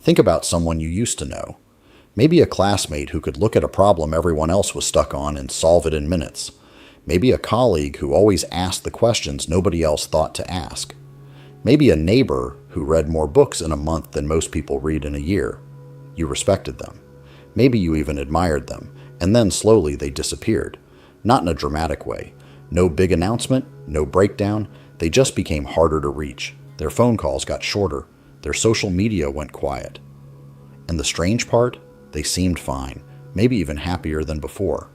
Think about someone you used to know. Maybe a classmate who could look at a problem everyone else was stuck on and solve it in minutes. Maybe a colleague who always asked the questions nobody else thought to ask. Maybe a neighbor who read more books in a month than most people read in a year. You respected them. Maybe you even admired them, and then slowly they disappeared. Not in a dramatic way. No big announcement, no breakdown. They just became harder to reach. Their phone calls got shorter. Their social media went quiet. And the strange part? They seemed fine, maybe even happier than before.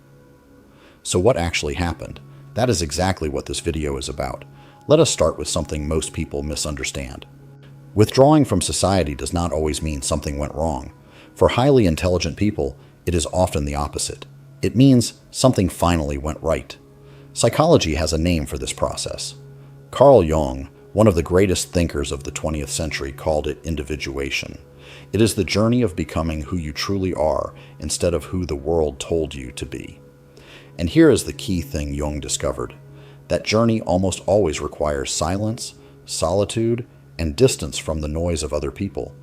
So what actually happened? That is exactly what this video is about. Let us start with something most people misunderstand. Withdrawing from society does not always mean something went wrong. For highly intelligent people, it is often the opposite. It means something finally went right. Psychology has a name for this process. Carl Jung, one of the greatest thinkers of the 20th century, called it individuation. It is the journey of becoming who you truly are instead of who the world told you to be. And here is the key thing Jung discovered. That journey almost always requires silence, solitude, and distance from the noise of other people.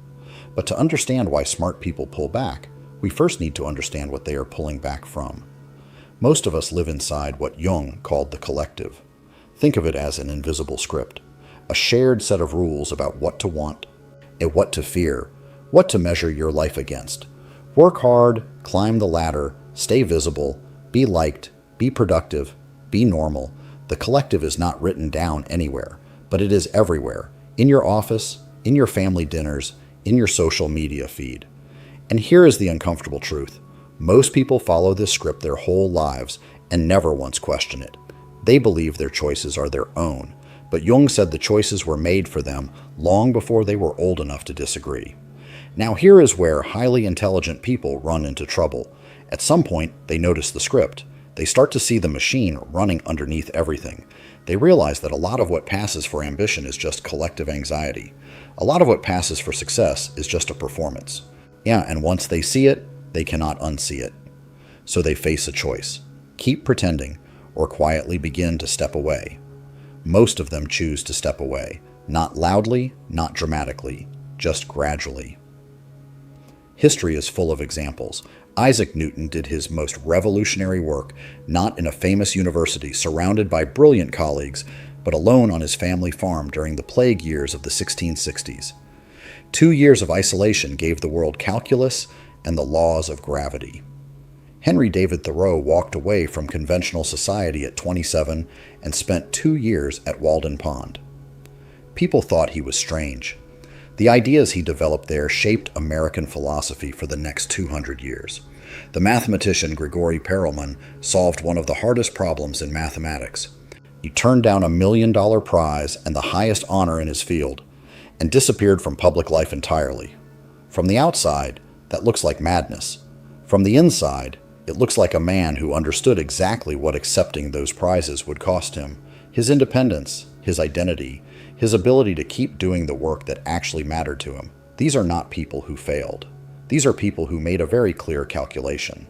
But to understand why smart people pull back, we first need to understand what they are pulling back from. Most of us live inside what Jung called the collective. Think of it as an invisible script, a shared set of rules about what to want and what to fear, what to measure your life against. Work hard, climb the ladder, stay visible, be liked, be productive, be normal. The collective is not written down anywhere, but it is everywhere, in your office, in your family dinners, in your social media feed. And here is the uncomfortable truth. Most people follow this script their whole lives and never once question it. They believe their choices are their own, but Jung said the choices were made for them long before they were old enough to disagree. Now here is where highly intelligent people run into trouble. At some point, they notice the script. They start to see the machine running underneath everything. They realize that a lot of what passes for ambition is just collective anxiety. A lot of what passes for success is just a performance. Yeah, and once they see it, they cannot unsee it. So they face a choice. Keep pretending, or quietly begin to step away. Most of them choose to step away. Not loudly, not dramatically, just gradually. History is full of examples. Isaac Newton did his most revolutionary work not in a famous university surrounded by brilliant colleagues, but alone on his family farm during the plague years of the 1660s. 2 years of isolation gave the world calculus and the laws of gravity. Henry David Thoreau walked away from conventional society at 27 and spent 2 years at Walden Pond. People thought he was strange. The ideas he developed there shaped American philosophy for the next 200 years. The mathematician Grigori Perelman solved one of the hardest problems in mathematics. He turned down $1 million prize and the highest honor in his field, and disappeared from public life entirely. From the outside, that looks like madness. From the inside, it looks like a man who understood exactly what accepting those prizes would cost him: his independence, his identity, his ability to keep doing the work that actually mattered to him. These are not people who failed. These are people who made a very clear calculation.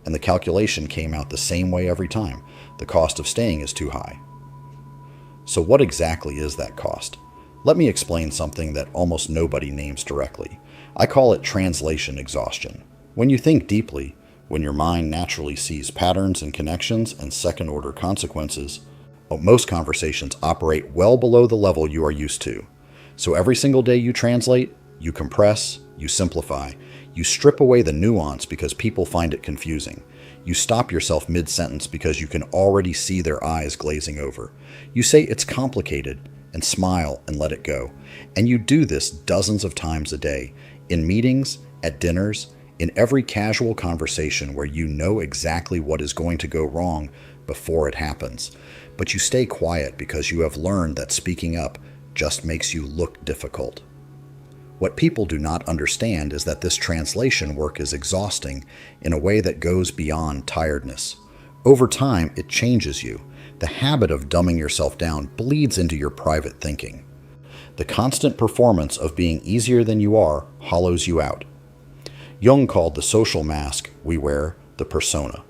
And the calculation came out the same way every time. The cost of staying is too high. So what exactly is that cost? Let me explain something that almost nobody names directly. I call it translation exhaustion. When you think deeply, when your mind naturally sees patterns and connections and second-order consequences, most conversations operate well below the level you are used to. So every single day you translate, you compress, you simplify, you strip away the nuance because people find it confusing. You stop yourself mid-sentence because you can already see their eyes glazing over. You say it's complicated and smile and let it go. And you do this dozens of times a day, in meetings, at dinners, in every casual conversation where you know exactly what is going to go wrong before it happens. But you stay quiet because you have learned that speaking up just makes you look difficult. What people do not understand is that this translation work is exhausting in a way that goes beyond tiredness. Over time, it changes you. The habit of dumbing yourself down bleeds into your private thinking. The constant performance of being easier than you are hollows you out. Jung called the social mask we wear the persona.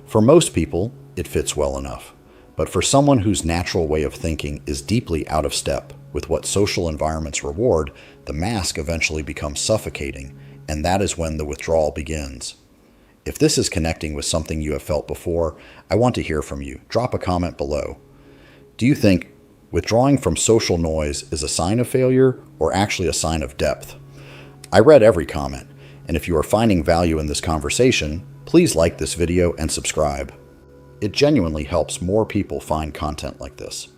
For most people, it fits well enough. But for someone whose natural way of thinking is deeply out of step with what social environments reward, The mask eventually becomes suffocating, and that is when the withdrawal begins. If this is connecting with something you have felt before, I want to hear from you. Drop a comment below. Do you think withdrawing from social noise is a sign of failure or actually a sign of depth? I read every comment, and if you are finding value in this conversation, please like this video and subscribe. It genuinely helps more people find content like this.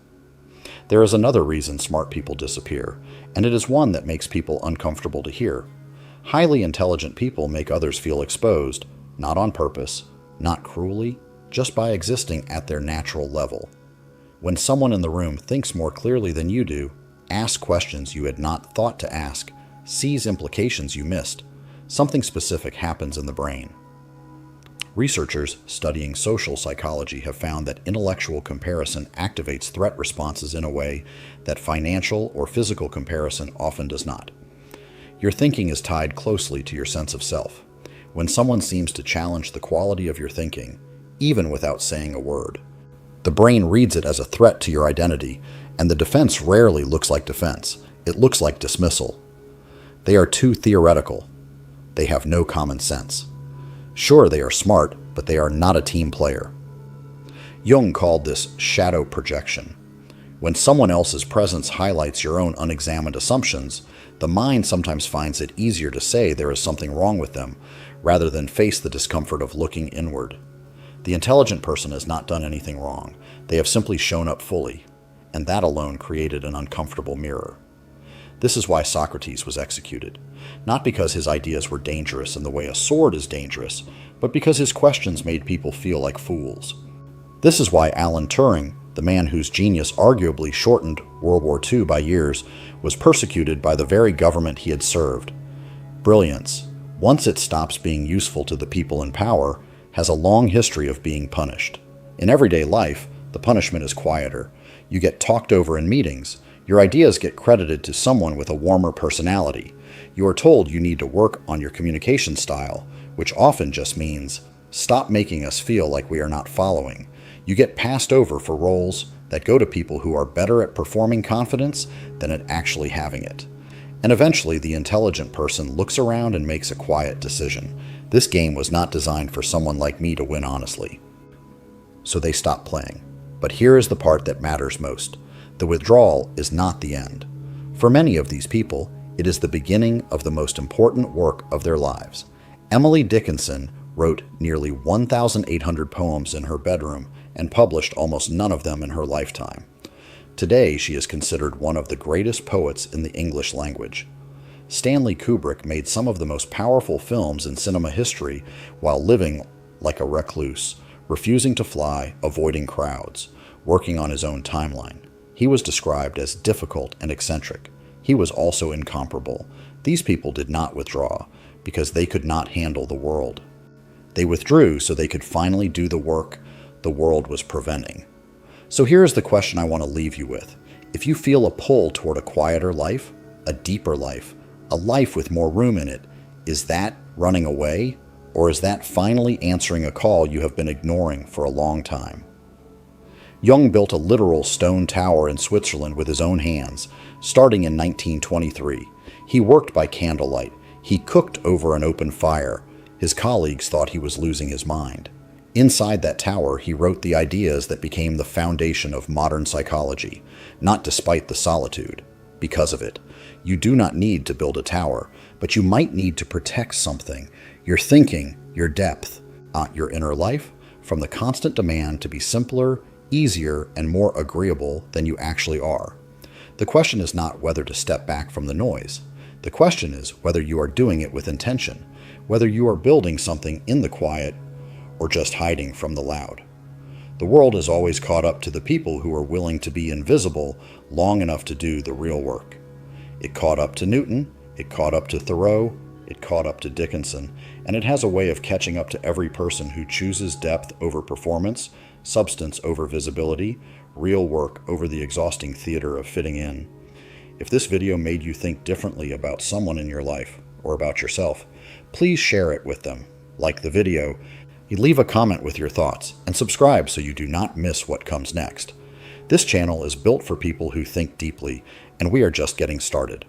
There is another reason smart people disappear, and it is one that makes people uncomfortable to hear. Highly intelligent people make others feel exposed, not on purpose, not cruelly, just by existing at their natural level. When someone in the room thinks more clearly than you do, asks questions you had not thought to ask, sees implications you missed, something specific happens in the brain. Researchers studying social psychology have found that intellectual comparison activates threat responses in a way that financial or physical comparison often does not. Your thinking is tied closely to your sense of self. When someone seems to challenge the quality of your thinking, even without saying a word, the brain reads it as a threat to your identity, and the defense rarely looks like defense. It looks like dismissal. They are too theoretical. They have no common sense. Sure, they are smart, but they are not a team player. Jung called this shadow projection. When someone else's presence highlights your own unexamined assumptions, the mind sometimes finds it easier to say there is something wrong with them, rather than face the discomfort of looking inward. The intelligent person has not done anything wrong. They have simply shown up fully, and that alone created an uncomfortable mirror. This is why Socrates was executed, not because his ideas were dangerous in the way a sword is dangerous, but because his questions made people feel like fools. This is why Alan Turing, the man whose genius arguably shortened World War II by years, was persecuted by the very government he had served. Brilliance, once it stops being useful to the people in power, has a long history of being punished. In everyday life, the punishment is quieter. You get talked over in meetings. Your ideas get credited to someone with a warmer personality. You are told you need to work on your communication style, which often just means, stop making us feel like we are not following. You get passed over for roles that go to people who are better at performing confidence than at actually having it. And eventually, the intelligent person looks around and makes a quiet decision. This game was not designed for someone like me to win honestly. So they stop playing. But here is the part that matters most. The withdrawal is not the end. For many of these people, it is the beginning of the most important work of their lives. Emily Dickinson wrote nearly 1,800 poems in her bedroom and published almost none of them in her lifetime. Today, she is considered one of the greatest poets in the English language. Stanley Kubrick made some of the most powerful films in cinema history while living like a recluse, refusing to fly, avoiding crowds, working on his own timeline. He was described as difficult and eccentric. He was also incomparable. These people did not withdraw because they could not handle the world. They withdrew so they could finally do the work the world was preventing. So here is the question I want to leave you with. If you feel a pull toward a quieter life, a deeper life, a life with more room in it, is that running away, or is that finally answering a call you have been ignoring for a long time? Jung built a literal stone tower in Switzerland with his own hands, starting in 1923. He worked by candlelight. He cooked over an open fire. His colleagues thought he was losing his mind. Inside that tower, he wrote the ideas that became the foundation of modern psychology, not despite the solitude, because of it. You do not need to build a tower, but you might need to protect something, your thinking, your depth, your inner life, from the constant demand to be simpler, easier, and more agreeable than you actually are. The question is not whether to step back from the noise. The question is whether you are doing it with intention, whether you are building something in the quiet or just hiding from the loud. The world has always caught up to the people who are willing to be invisible long enough to do the real work. It caught up to Newton, it caught up to Thoreau, it caught up to Dickinson, and it has a way of catching up to every person who chooses depth over performance, substance over visibility, real work over the exhausting theater of fitting in. If this video made you think differently about someone in your life or about yourself, please share it with them. Like the video, leave a comment with your thoughts, and subscribe so you do not miss what comes next. This channel is built for people who think deeply, and we are just getting started.